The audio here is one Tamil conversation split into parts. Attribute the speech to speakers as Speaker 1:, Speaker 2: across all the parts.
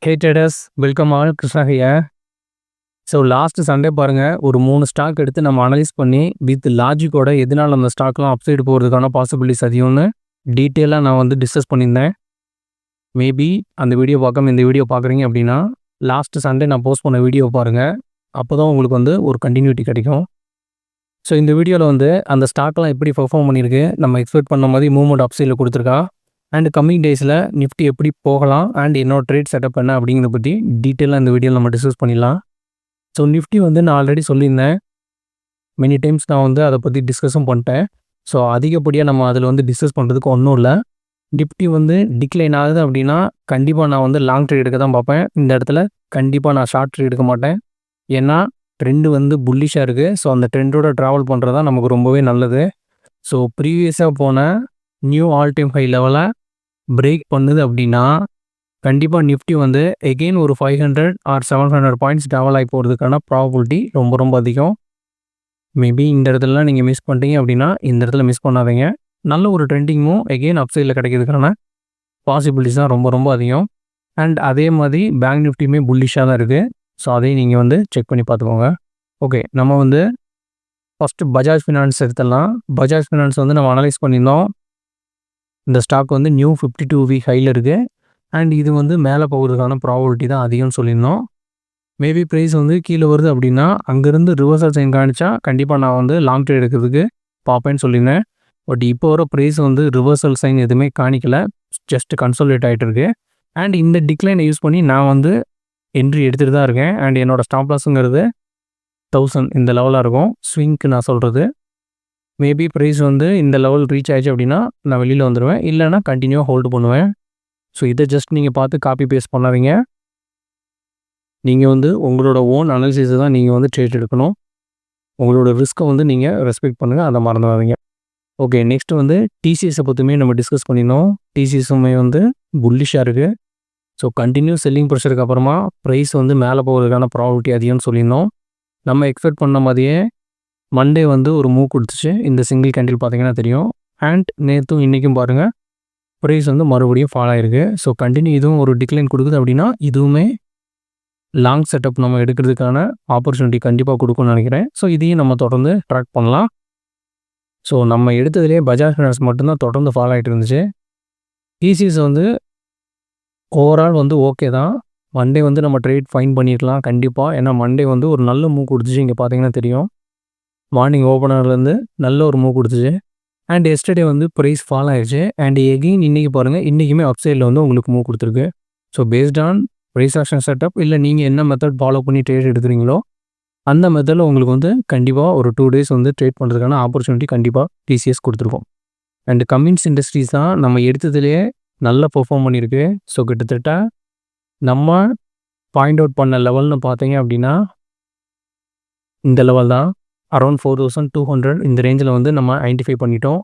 Speaker 1: Hey traders, welcome all. Krishna here. So last Sunday பாருங்கள், ஒரு 3 ஸ்டாக் எடுத்து நம்ம அனலைஸ் பண்ணி வித் லாஜிக்கோட எதனால் அந்த ஸ்டாக்லாம் அப்சைடு போகிறதுக்கான பாசிபிலிட்டிஸ் அதிகம்னு டீட்டெயிலாக நான் வந்து டிஸ்கஸ் பண்ணியிருந்தேன். மேபி அந்த வீடியோ பார்க்காம இந்த வீடியோ பார்க்குறீங்க அப்படின்னா லாஸ்ட் சண்டே நான் போஸ்ட் பண்ண வீடியோ பாருங்கள். அப்போ தான் உங்களுக்கு வந்து ஒரு கண்டினியூட்டி கிடைக்கும். ஸோ இந்த வீடியோவில் வந்து அந்த ஸ்டாக்லாம் எப்படி பெர்ஃபார்ம் பண்ணியிருக்கு, நம்ம எக்ஸ்பெக்ட் பண்ண மாதிரி மூவ்மெண்ட் அப்சைடில் கொடுத்துருக்கா, அண்ட் கம்மிங் டேஸில் நிஃப்டி எப்படி போகலாம் அண்ட் என்னோட ட்ரேட் செட்டப் என்ன அப்படிங்கிறத பற்றி டீட்டெயிலாக இந்த வீடியோவில் நம்ம டிஸ்கஸ் பண்ணிடலாம். ஸோ நிஃப்டி வந்து நான் ஆல்ரெடி சொல்லியிருந்தேன், மெனி டைம்ஸ் நான் வந்து அதை பற்றி டிஸ்கஸும் பண்ணிட்டேன். ஸோ அதிகப்படியாக நம்ம அதில் வந்து டிஸ்கஸ் பண்ணுறதுக்கு ஒன்றும் இல்லை. நிஃப்டி வந்து டிக்ளைன் ஆகுது அப்படின்னா கண்டிப்பாக நான் வந்து லாங் ட்ரேட் எடுக்க தான் பார்ப்பேன். இந்த இடத்துல கண்டிப்பாக நான் ஷார்ட் ட்ரேட் எடுக்க மாட்டேன். ஏன்னா ட்ரெண்டு வந்து புல்லிஷாக இருக்குது. ஸோ அந்த ட்ரெண்டோட ட்ராவல் பண்ணுறது தான் நமக்கு ரொம்பவே நல்லது. ஸோ ப்ரீவியஸாக போன நியூ ஆல் டைம் ஹை லெவலை பிரேக் பண்ணுது அப்படின்னா கண்டிப்பாக நிஃப்டி வந்து எகெயின் ஒரு 500 ஆர் 700 பாயிண்ட்ஸ் டெவல் ஆகி போகிறதுக்கான ப்ராபபிலிட்டி ரொம்ப ரொம்ப அதிகம். மேபி இந்த இடத்துலலாம் நீங்கள் மிஸ் பண்ணிட்டீங்க அப்படின்னா இந்த இடத்துல மிஸ் பண்ணாதீங்க. நல்ல ஒரு ட்ரெண்டிங்கும் எகெயின் அப்சைடில் கிடைக்கிறதுக்கான பாசிபிலிட்டிஸ் தான் ரொம்ப ரொம்ப அதிகம். அண்ட் அதே மாதிரி பேங்க் நிஃப்டியுமே புல்லிஷாக தான் இருக்குது. ஸோ அதையும் நீங்கள் வந்து செக் பண்ணி பார்த்துக்கோங்க. ஓகே, நம்ம வந்து ஃபஸ்ட்டு பஜாஜ் ஃபினான்ஸ் எடுத்துடலாம். பஜாஜ் ஃபினான்ஸ் வந்து நம்ம அனலைஸ் பண்ணியிருந்தோம். இந்த ஸ்டாக் வந்து நியூ 52 வீக் ஹையில் இருக்குது. அண்ட் இது வந்து மேலே போகிறதுக்கான ப்ராபபிலிட்டி தான் அதிகம்னு சொல்லியிருந்தோம். மேபி ப்ரைஸ் வந்து கீழே வருது அப்படின்னா அங்கேருந்து ரிவர்சல் சைன் காணிச்சா கண்டிப்பாக நான் வந்து லாங் ட்ரேட் எடுக்கிறதுக்கு பார்ப்பேன்னு சொல்லியிருந்தேன். பட் இப்போ வர ப்ரைஸ் வந்து ரிவர்சல் சைன் எதுவுமே காணிக்கல, ஜஸ்ட் கன்சாலிடேட் ஆகிட்டு இருக்கு. அண்ட் இந்த டிக்ளைனை யூஸ் பண்ணி நான் வந்து என்ட்ரி எடுத்துகிட்டு தான் இருக்கேன். அண்ட் என்னோடய ஸ்டாப் லாஸுங்கிறது 1000 இந்த லெவலாக இருக்கும். ஸ்விங்க்கு நான் சொல்கிறது, மேபி ப்ரைஸ் வந்து இந்த லெவல் ரீச் ஆயிடுச்சு அப்படின்னா நான் வெளியில் வந்துடுவேன், இல்லைனா கண்டினியூவாக ஹோல்டு பண்ணுவேன். ஸோ இதை ஜஸ்ட் நீங்கள் பார்த்து காப்பி பேஸ்ட் பண்ணாதீங்க. நீங்கள் வந்து உங்களோட ஓன் அனாலிசிஸை தான் நீங்கள் வந்து ட்ரேட் எடுக்கணும். உங்களோட ரிஸ்க்கை வந்து நீங்கள் ரெஸ்பெக்ட் பண்ணுங்கள், அதை மறந்துடாதீங்க. ஓகே, நெக்ஸ்ட்டு வந்து டிசிஎஸை பற்றியுமே நம்ம டிஸ்கஸ் பண்ணியிருந்தோம். டிசிஎஸுமே வந்து புல்லிஷாக இருக்குது. ஸோ கண்டினியூ செல்லிங் ப்ரெஷருக்கு அப்புறமா ப்ரைஸ் வந்து மேலே போகிறதுக்கான ப்ராபபிலிட்டி அதிகம்னு சொல்லியிருந்தோம். நம்ம எக்ஸ்பெக்ட் பண்ண மாதிரியே மண்டே வந்து ஒரு மூவ் கொடுத்துச்சு. இந்த சிங்கிள் கேண்டில் பார்த்தீங்கன்னா தெரியும். அண்ட் நேற்றும் இன்றைக்கும் பாருங்கள், ப்ரைஸ் வந்து மறுபடியும் ஃபால் ஆகிருக்கு. ஸோ கண்டினியூ இதுவும் ஒரு டிக்ளைன் கொடுக்குது அப்படின்னா இதுவுமே லாங் செட்டப் நம்ம எடுக்கிறதுக்கான ஆப்பர்ச்சுனிட்டி கண்டிப்பாக கொடுக்கும்னு நினைக்கிறேன். ஸோ இதையும் நம்ம தொடர்ந்து ட்ராக் பண்ணலாம். ஸோ நம்ம எடுத்ததுலேயே பஜாஜ் ஃபினான்ஸ் மட்டும்தான் தொடர்ந்து ஃபால் ஆகிட்டு இருந்துச்சு. டிசிஎஸ் வந்து ஓவரால் வந்து ஓகே தான். மண்டே வந்து நம்ம ட்ரேட் ஃபைன் பண்ணிடலாம் கண்டிப்பாக. ஏன்னா மண்டே வந்து ஒரு நல்ல மூவ் கொடுத்துச்சு. இங்கே பார்த்தீங்கன்னா தெரியும், மார்னிங் ஓப்பனர்லேருந்து நல்ல ஒரு மூவ் கொடுத்துச்சு. அண்ட் எஸ்டர்டே வந்து ப்ரைஸ் ஃபால் ஆகிடுச்சு. அண்ட் எகெயின் இன்றைக்கி பாருங்கள், இன்றைக்குமே அப்சைடில் வந்து உங்களுக்கு மூவ் கொடுத்துருக்கு. So based on price action setup, இல்லை நீங்கள் என்ன மெத்தட் ஃபாலோ பண்ணி ட்ரேட் எடுக்கிறீங்களோ அந்த மெத்தடில் உங்களுக்கு வந்து கண்டிப்பாக ஒரு 2 டேஸ் வந்து ட்ரேட் பண்ணுறதுக்கான ஆப்பர்ச்சுனிட்டி கண்டிப்பாக டிசிஎஸ் கொடுத்துருக்கோம். அண்ட் கமின்ஸ் இண்டஸ்ட்ரீஸ் தான் நம்ம எடுத்ததுலேயே நல்லா பெர்ஃபார்ம் பண்ணியிருக்கு. ஸோ கிட்டத்தட்ட நம்ம பாயிண்ட் அவுட் பண்ண லெவல்னு பார்த்தீங்க அப்படின்னா இந்த லெவல் தான், அரௌண்ட் 4200 இந்த ரேஞ்சில் வந்து நம்ம ஐடென்டிஃபை பண்ணிட்டோம்.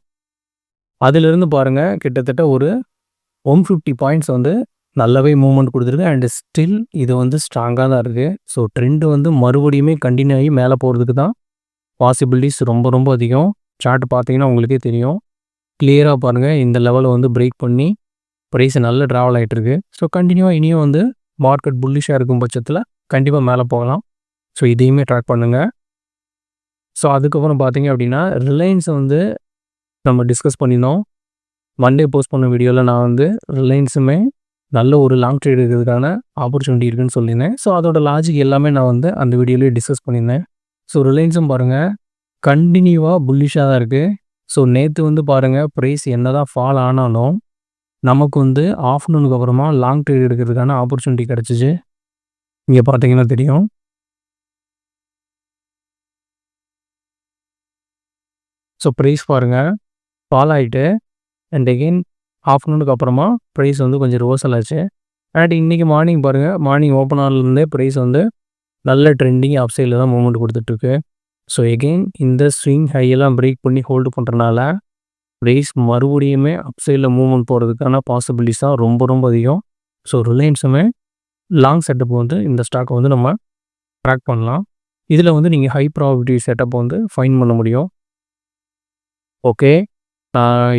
Speaker 1: அதிலிருந்து பாருங்கள், கிட்டத்தட்ட ஒரு 150 பாயிண்ட்ஸ் வந்து நல்லாவே மூவ்மெண்ட் கொடுத்துருக்கு. அண்ட் ஸ்டில் இது வந்து ஸ்ட்ராங்காக தான் இருக்குது. ஸோ ட்ரெண்டு வந்து மறுபடியுமே கண்டினியூ ஆகி மேலே போகிறதுக்கு தான் பாசிபிலிட்டிஸ் ரொம்ப ரொம்ப அதிகம். சார்ட் பார்த்தீங்கன்னா உங்களுக்கே தெரியும், கிளியராக பாருங்கள், இந்த லெவலை வந்து பிரேக் பண்ணி ப்ரைஸ் நல்ல ட்ராவல் ஆகிட்டுருக்கு. ஸோ கண்டினியூவாக இனியும் வந்து மார்க்கெட் புல்லிஷாக இருக்கும் பட்சத்தில் கண்டிப்பாக மேலே போகலாம். ஸோ இதையுமே ட்ராக் பண்ணுங்கள். ஸோ அதுக்கப்புறம் பார்த்தீங்க அப்படின்னா ரிலையன்ஸை வந்து நம்ம டிஸ்கஸ் பண்ணியிருந்தோம். மண்டே போஸ்ட் பண்ண வீடியோவில் நான் வந்து ரிலையன்ஸுமே நல்ல ஒரு லாங் ட்ரேட் இருக்கிறதுக்கான ஆப்பர்ச்சுனிட்டி இருக்குதுன்னு சொல்லியிருந்தேன். ஸோ அதோட லாஜிக் எல்லாமே நான் வந்து அந்த வீடியோலேயே டிஸ்கஸ் பண்ணியிருந்தேன். ஸோ ரிலையன்ஸும் பாருங்கள் கண்டினியூவாக புல்லிஷாக தான் இருக்குது. ஸோ நேற்று வந்து பாருங்கள், ப்ரைஸ் என்ன தான் ஃபால் ஆனாலும் நமக்கு வந்து ஆஃப்டர்நூனுக்கு அப்புறமா லாங் ட்ரேட் எடுக்கிறதுக்கான ஆப்பர்ச்சுனிட்டி கிடச்சிச்சு. இங்கே பார்த்தீங்கன்னா தெரியும், ஸோ ப்ரைஸ் பாருங்கள் ஃபால் ஆகிட்டு அண்ட் எகெயின் ஆஃப்டர்நூனுக்கு அப்புறமா ப்ரைஸ் வந்து கொஞ்சம் ரிவர்சல் ஆச்சு. அண்ட் இன்றைக்கி மார்னிங் பாருங்கள், மார்னிங் ஓப்பன் ஆனதுலேருந்தே ப்ரைஸ் வந்து நல்ல ட்ரெண்டிங் அப்சைடில் தான் மூவ்மெண்ட் கொடுத்துட்ருக்கு. ஸோ எகெயின் இந்த ஸ்விங் ஹையெல்லாம் பிரேக் பண்ணி ஹோல்டு பண்ணுறனால ப்ரைஸ் மறுபடியுமே அப்சைடில் மூவ்மெண்ட் போகிறதுக்கான பாசிபிலிட்டிஸ் தான் ரொம்ப ரொம்ப அதிகம். ஸோ ரிலையன்ஸுமே லாங் செட்டப் வந்து இந்த ஸ்டாக்கை வந்து நம்ம ட்ராக் பண்ணலாம். இதில் வந்து நீங்கள் ஹை ப்ராபபிலிட்டி செட்டப் வந்து ஃபைன் பண்ண முடியும். ஓகே,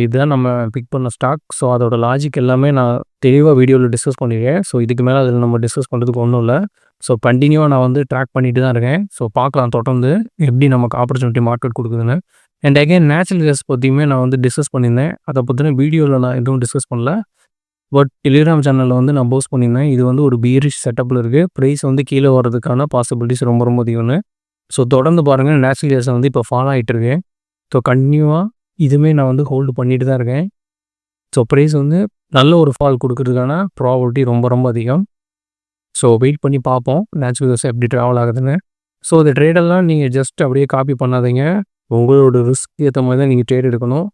Speaker 1: இதுதான் நம்ம பிக் பண்ண ஸ்டாக். ஸோ அதோட லாஜிக் எல்லாமே நான் தெளிவாக வீடியோவில் டிஸ்கஸ் பண்ணியிருக்கேன். ஸோ இதுக்கு மேலே அதில் நம்ம டிஸ்கஸ் பண்ணுறதுக்கு ஒன்றும் இல்லை. ஸோ கண்டினியூவாக நான் வந்து ட்ராக் பண்ணிட்டு தான் இருக்கேன். ஸோ பார்க்கலாம் தொடர்ந்து எப்படி நமக்கு ஆப்பர்ச்சுனிட்டி மார்க்கெட் கொடுக்குதுன்னு. அண்ட் அகைன் நேச்சுரல் கேஸ் பற்றியுமே நான் வந்து டிஸ்கஸ் பண்ணியிருந்தேன். அதை பற்றின வீடியோவில் நான் எதுவும் டிஸ்கஸ் பண்ணல. பட் டெலிகிராம் சேனலில் வந்து நான் போஸ்ட் பண்ணியிருந்தேன். இது வந்து ஒரு பீரிஷ் செட்டப்பில் இருக்குது. ப்ரைஸ் வந்து கீழே வர்றதுக்கான பாசிபிலிட்டிஸ் ரொம்ப ரொம்ப அதிகம்னு. ஸோ தொடர்ந்து பாருங்கள், நேச்சுரல் கேஸை வந்து இப்போ ஃபாலோ ஆகிட்டு இருக்கேன். ஸோ கண்டினியூவாக இதுவுமே நான் வந்து ஹோல்டு பண்ணிட்டு தான் இருக்கேன். ஸோ ப்ரைஸ் வந்து நல்ல ஒரு ஃபால் கொடுக்கறதுக்கான ப்ராபபிலிட்டி ரொம்ப ரொம்ப அதிகம். ஸோ வெயிட் பண்ணி பார்ப்போம் நேச்சுரல் கேஸ் எப்படி ட்ராவல் ஆகுதுன்னு. ஸோ இந்த ட்ரேடெல்லாம் நீங்கள் ஜஸ்ட் அப்படியே காப்பி பண்ணாதீங்க. உங்களோட ரிஸ்க் ஏற்ற மாதிரி தான் நீங்கள் ட்ரேட் எடுக்கணும்.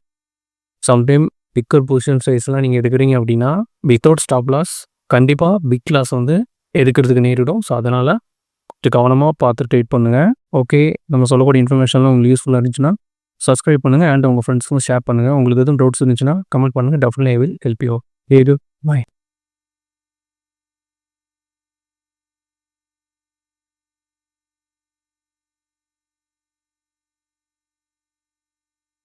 Speaker 1: சம்டைம் பிக்கர் பொசிஷன் சைஸ்லாம் நீங்கள் எடுக்கிறீங்க அப்படின்னா வித்தவுட் ஸ்டாப் லாஸ் கண்டிப்பாக பிக் லாஸ் வந்து எடுக்கிறதுக்கு நேரிடும். ஸோ அதனால் கொஞ்சம் கவனமாக பார்த்து ட்ரேட் பண்ணுங்கள். ஓகே, நம்ம சொல்லக்கூடிய இன்ஃபர்மேஷன்லாம் உங்களுக்கு யூஸ்ஃபுல்லாக இருந்துச்சுன்னா சப்ஸ்கிரைப் பண்ணுங்கள் அண்ட் உங்கள் ஃப்ரெண்ட்ஸ்க்கும் ஷேர் பண்ணுங்கள். உங்களுக்கு எதுவும் டவுட்ஸ் இருந்துச்சுன்னா கமெண்ட் பண்ணுங்கள். Definitely I will help you. By.